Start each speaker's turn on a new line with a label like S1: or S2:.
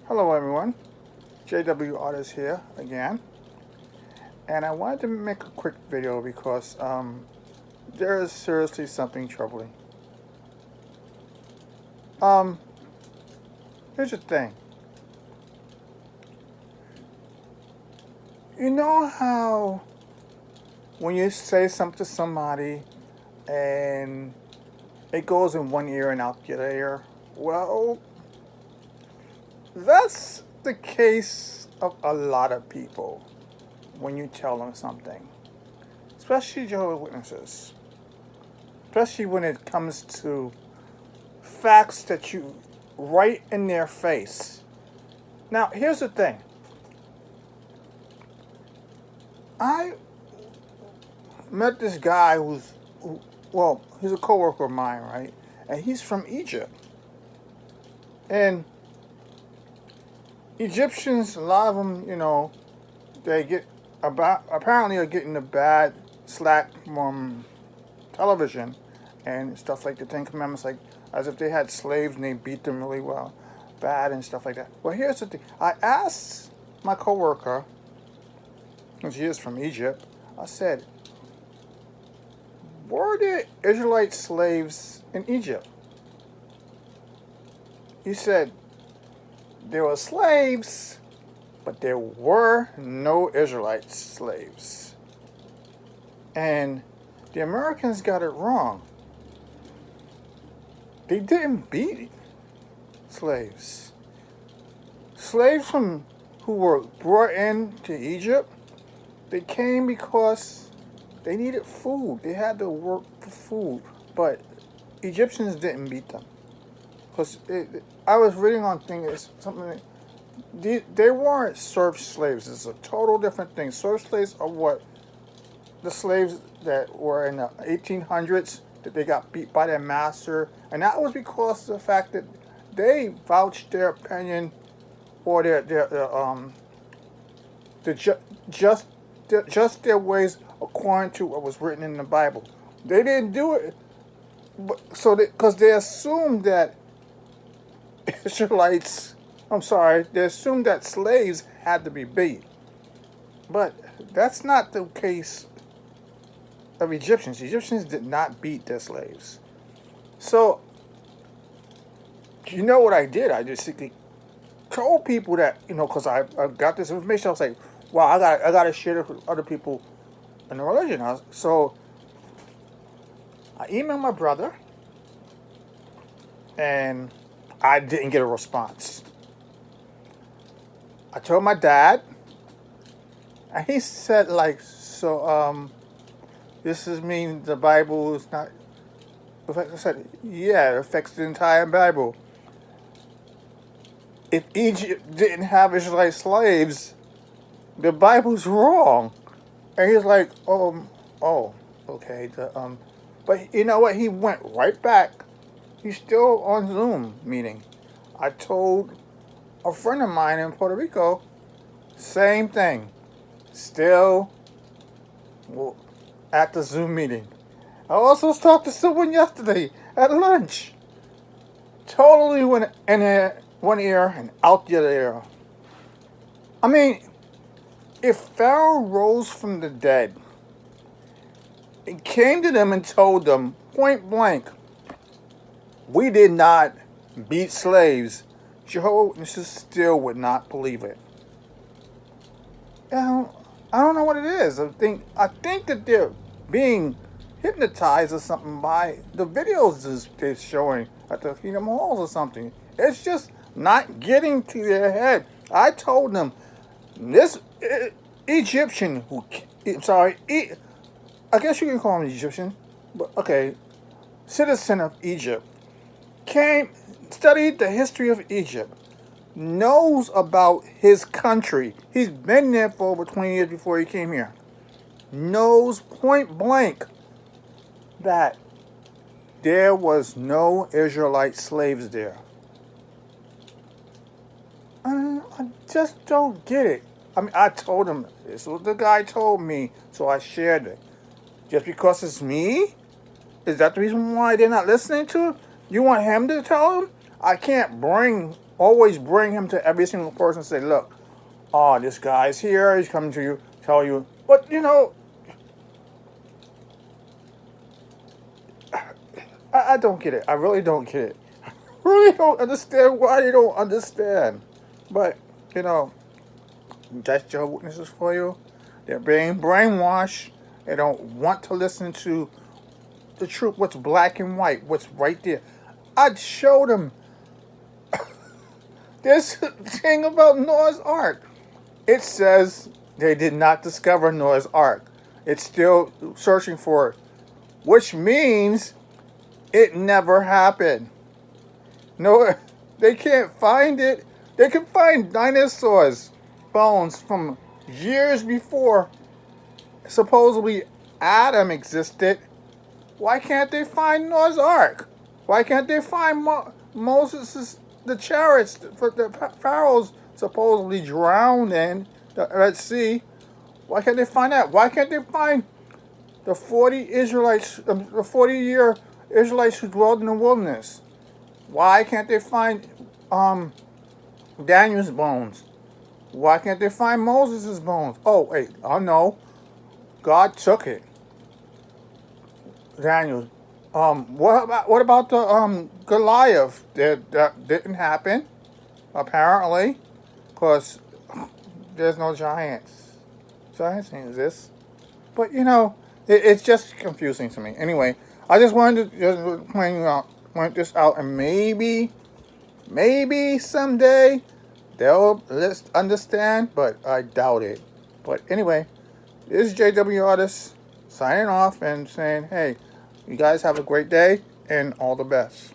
S1: Hello everyone, JW Artist here again, and I wanted to make a quick video because there is seriously something troubling. Um, Here's the thing. You know how when you say something to somebody and it goes in one ear and out the other ear? Well, that's the case of a lot of people when you tell them something, especially Jehovah's Witnesses, especially when it comes to facts that you right in their face. Now, here's the thing. I met this guy he's a coworker of mine, right? And he's from Egypt. And Egyptians, a lot of them, they apparently are getting the bad slack from television and stuff like the Ten Commandments, like as if they had slaves and they beat them really bad and stuff like that. Well, here's the thing. I asked my coworker, since he is from Egypt, I said, were there Israelite slaves in Egypt? He said, there were slaves, but there were no Israelite slaves. And the Americans got it wrong. They didn't beat slaves. Slaves who were brought into Egypt, they came because they needed food. They had to work for food. But Egyptians didn't beat them. Because I was reading on things, they weren't serf slaves. It's a total different thing. Serf slaves are what the slaves that were in the 1800s, that they got beat by their master. And that was because of the fact that they vouched their opinion or just their ways according to what was written in the Bible. They didn't do it, because they assumed that they assumed that slaves had to be beat. But that's not the case of Egyptians. Egyptians did not beat their slaves. So, you know what I did? I just simply told people that, because I got this information. I was like, wow, I got to share it with other people in the religion. So, I emailed my brother, and I didn't get a response. I told my dad, and he said, this is mean the Bible is not. I said, yeah, it affects the entire Bible. If Egypt didn't have Israelite slaves, the Bible's wrong. And he's like, okay. But you know what? He went right back. He's still on Zoom meeting. I told a friend of mine in Puerto Rico, same thing. Still at the Zoom meeting. I also talked to someone yesterday at lunch. Totally went in one ear and out the other ear. I mean, if Pharaoh rose from the dead and came to them and told them point blank, we did not beat slaves, Jehovah's Witnesses still would not believe it. I don't know what it is. I think that they're being hypnotized or something by the videos they're showing at the Freedom Halls or something. It's just not getting to their head. I told them, this Egyptian I guess you can call him Egyptian, but okay, citizen of Egypt, studied the history of Egypt, knows about his country. He's been there for over 20 years before he came here. Knows point blank that there was no Israelite slaves there. I just don't get it. I mean, I told him, this is what the guy told me, so I shared it. Just because it's me? Is that the reason why they're not listening to it? You want him to tell him? I can't bring always bring him to every single person and say, look, oh, this guy's here, he's coming to you, tell you. But, I don't get it. I really don't get it. I really don't understand why they don't understand. But, that's Jehovah's Witnesses for you. They're being brainwashed. They don't want to listen to the truth, what's black and white, what's right there. I'd show them this thing about Noah's Ark. It says they did not discover Noah's Ark. It's still searching for it, which means it never happened. No, they can't find it. They can find dinosaurs' bones from years before supposedly Adam existed. Why can't they find Noah's Ark? Why can't they find Moses' the chariots for the pharaohs supposedly drowned in the Red Sea? Why can't they find that? Why can't they find the 40 Israelites, the 40-year Israelites who dwelled in the wilderness? Why can't they find Daniel's bones? Why can't they find Moses' bones? Oh, wait, oh no. God took it. Daniel. What about the Goliath? That didn't happen, apparently, because there's no giants. Giants don't exist. But it's just confusing to me. Anyway, I just wanted to just point this out, and maybe someday they'll understand, but I doubt it. But anyway, this is JW Artist signing off and saying, hey, you guys have a great day and all the best.